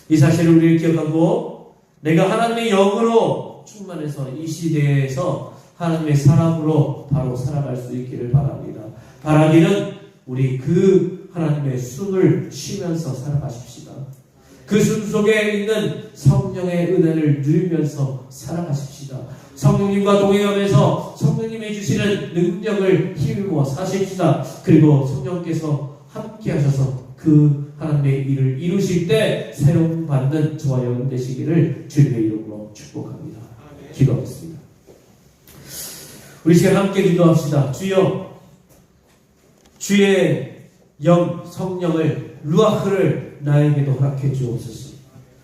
이 사실을 우리를 기억하고 내가 하나님의 영으로 충만해서 이 시대에서 하나님의 사람으로 바로 살아갈 수 있기를 바랍니다. 바라기는 우리 그 하나님의 숨을 쉬면서 살아가십시다. 그 숨 속에 있는 성령의 은혜를 누리면서 살아가십시다. 성령님과 동행하면서 성령님이 주시는 능력을 힘입어 사십시다. 그리고 성령께서 함께 하셔서 그 하나님의 일을 이루실 때 사용받는 저와 여러분 되시기를 주님의 이름으로 축복합니다. 기도하겠습니다. 우리 시간 함께 기도합시다. 주여, 주의 영 성령을 루아흐를 나에게도 허락해 주옵소서.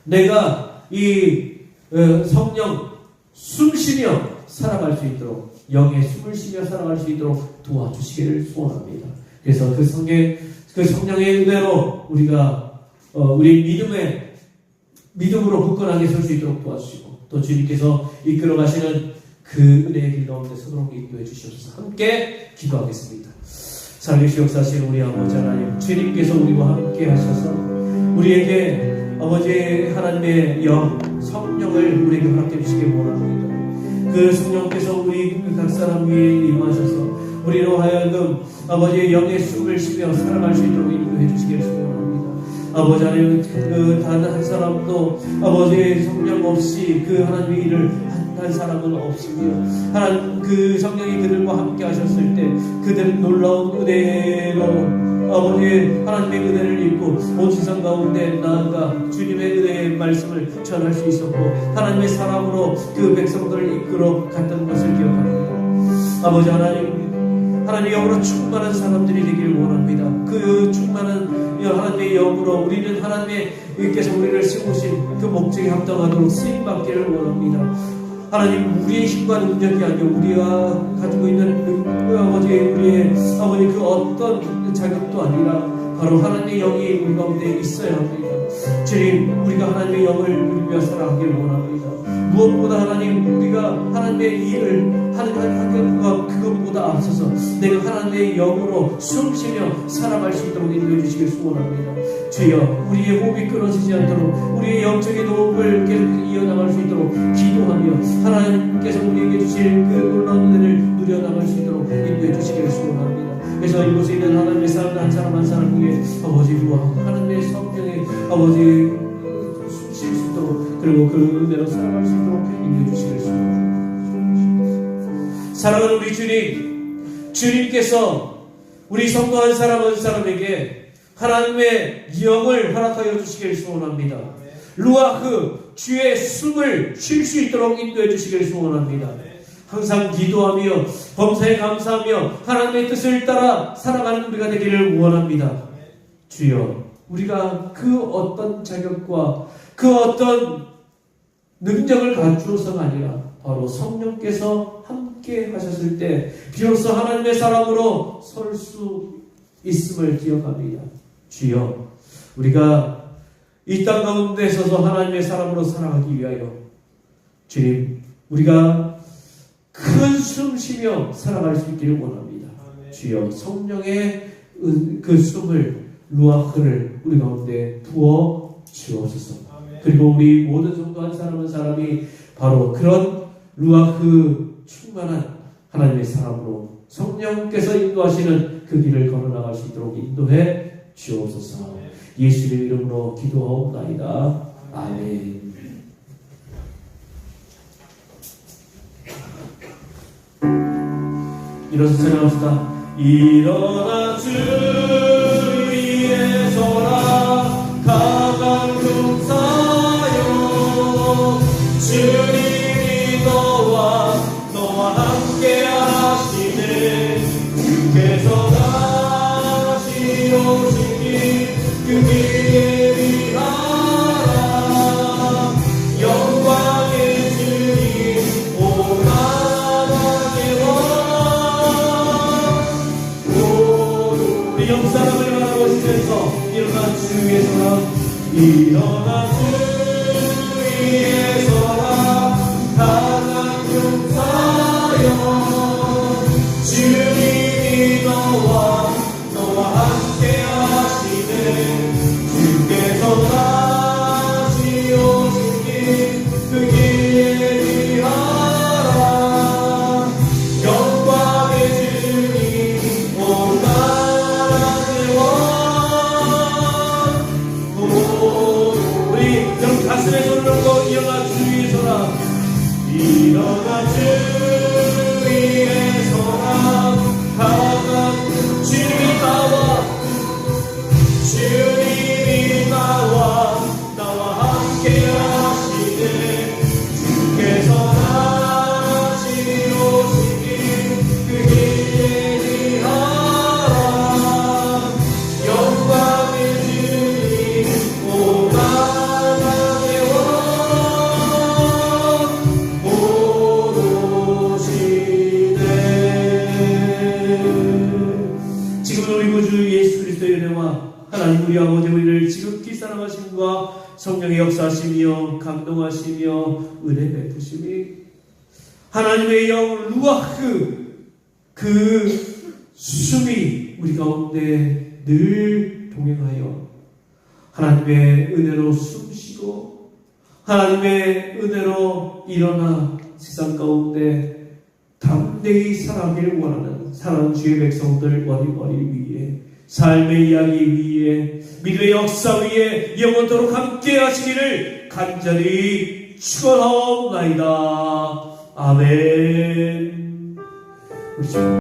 내가 이 성령 숨쉬며 살아갈 수 있도록, 영의 숨을 쉬며 살아갈 수 있도록 도와주시기를 소원합니다. 그래서 그 성령의 은혜로 우리가 우리 믿음으로 굳건하게 설 수 있도록 도와주시고, 또 주님께서 이끌어 가시는 그 은혜의 길 가운데 서도록 인도해 주시옵소서. 함께 기도하겠습니다. 살리시 역사하신 우리 아버지 하나님, 주님께서 우리와 함께 하셔서 우리에게 아버지 하나님의 영 성령을 우리에게 허락해 주시기 원합니다. 그 성령께서 우리 각 사람 위에 임하셔서 우리로 하여금 아버지의 영의 숨을 쉬며 살아갈 수 있도록 인도해 주시기를 소원합니다. 아버지 하나님, 단 한 사람도 아버지의 성령 없이 그 하나님의 일을 한 사람은 없으며 하나님 그 성령이 그들과 함께 하셨을 때 그들은 놀라운 은혜로 아버지의 하나님의 은혜를 입고 온 세상 가운데 나아가 주님의 은혜의 말씀을 전할 수 있었고 하나님의 사랑으로 그 백성들을 이끌어 갔던 것을 기억합니다. 아버지 하나님의 영으로 충만한 사람들이 되길 원합니다. 그 충만한 하나님의 영으로 우리는 하나님께서 우리를 세우신 그 목적에 합당하도록 쓰임받기를 원합니다. 하나님 우리의 힘과 능력이 아니라 우리가 가지고 있는 우리의 아버지 그 어떤 자격도 아니라 바로 하나님의 영이 우리 가운데 있어야 합니다. 주님 우리가 하나님의 영을 누리며 살아가길 원합니다. 무엇보다 하나님 우리가 하나님의 일을 하는 것 그것보다 앞서서 내가 하나님의 영으로 숨쉬며 살아갈 수 있도록 인도해 주시길 소원합니다. 주여 우리의 호흡이 끊어지지 않도록 우리의 영적인 호흡을 계속 이어나갈 수 있도록 기도하며 하나님께서 우리에게 주실 그 놀라운 은혜를 누려나갈 수 있도록 인도해 주시기를 소원합니다. 그래서 이곳에 있는 하나님의 사람들 한 사람 한 사람 위에 아버지와 하나님의 성령의 아버지 숨쉴 수 있도록 그리고 그 은혜로 살아갈 수 있도록 인도해 주시길 소원합니다. 사랑하는 우리 주님께서 우리 성도 한 사람 한 사람에게 하나님의 영을 허락하여 주시길 소원합니다. 루아흐 주의 숨을 쉴 수 있도록 인도해 주시길 소원합니다. 항상 기도하며 범사에 감사하며 하나님의 뜻을 따라 살아가는 우리가 되기를 원합니다. 주여 우리가 그 어떤 자격과 그 어떤 능력을 갖추어서가 아니라 바로 성령께서 함께 하셨을 때 비로소 하나님의 사람으로 설 수 있음을 기억합니다. 주여 우리가 이 땅 가운데 서서 하나님의 사람으로 살아가기 위하여 주님 우리가 큰 숨 쉬며 살아갈 수 있기를 원합니다. 주여 성령의 그 숨을 루아흐를 우리 가운데 부어 주옵소서. 그리고 우리 모든 성도 한 사람 한 사람이 바로 그런 루아흐 충만한 하나님의 사람으로 성령께서 인도하시는 그 길을 걸어나갈 수 있도록 인도해 주옵소서. 예수의 이름으로 기도하옵나이다. 아멘. 일어서 찬양합시다. 일어나 주 위에 서라 강한 용사여 주님이 너와 함께 하시네 주께서 다시 오시니 그 길에 위하라 영광의 주님 오나라게 우리 옆사람을 바라보시면서 일어나 주 위에 서라 일어나 주 위에 서라 강한 용사여 주님이 너와 함께 하시네 주께서 다시 오시니 그 길에 위하라 영광의 주님 온 나라의 왕 우리 여러분 가슴에 손을 얹고 일어나 주 위에 서라 일어나 주 위에 서라 강한 주님이 나와 함께 하시네 주께서 다시 오시니 그 길에 위하라 영광의 주님 온 나라의 왕 오시네. 지금 우리 구주 예수 그리스도의 은혜와 하나님 우리 아버지 우리를 지극히 사랑하심과 성령의 역사하시며 감동하시며 은혜 베푸심이 하나님의 영 루아흐 그 숨이 우리 가운데 늘 동행하여 하나님의 은혜로 숨쉬고 하나님의 은혜로 일어나 세상 가운데 담대히 살아가기를 원하는 사랑하는 주의 백성들 머리 위에 삶의 이야기 위에 믿음의 역사 위에 영원토록 함께 하시기를 간절히 축원하옵나이다. 아멘. 우리 주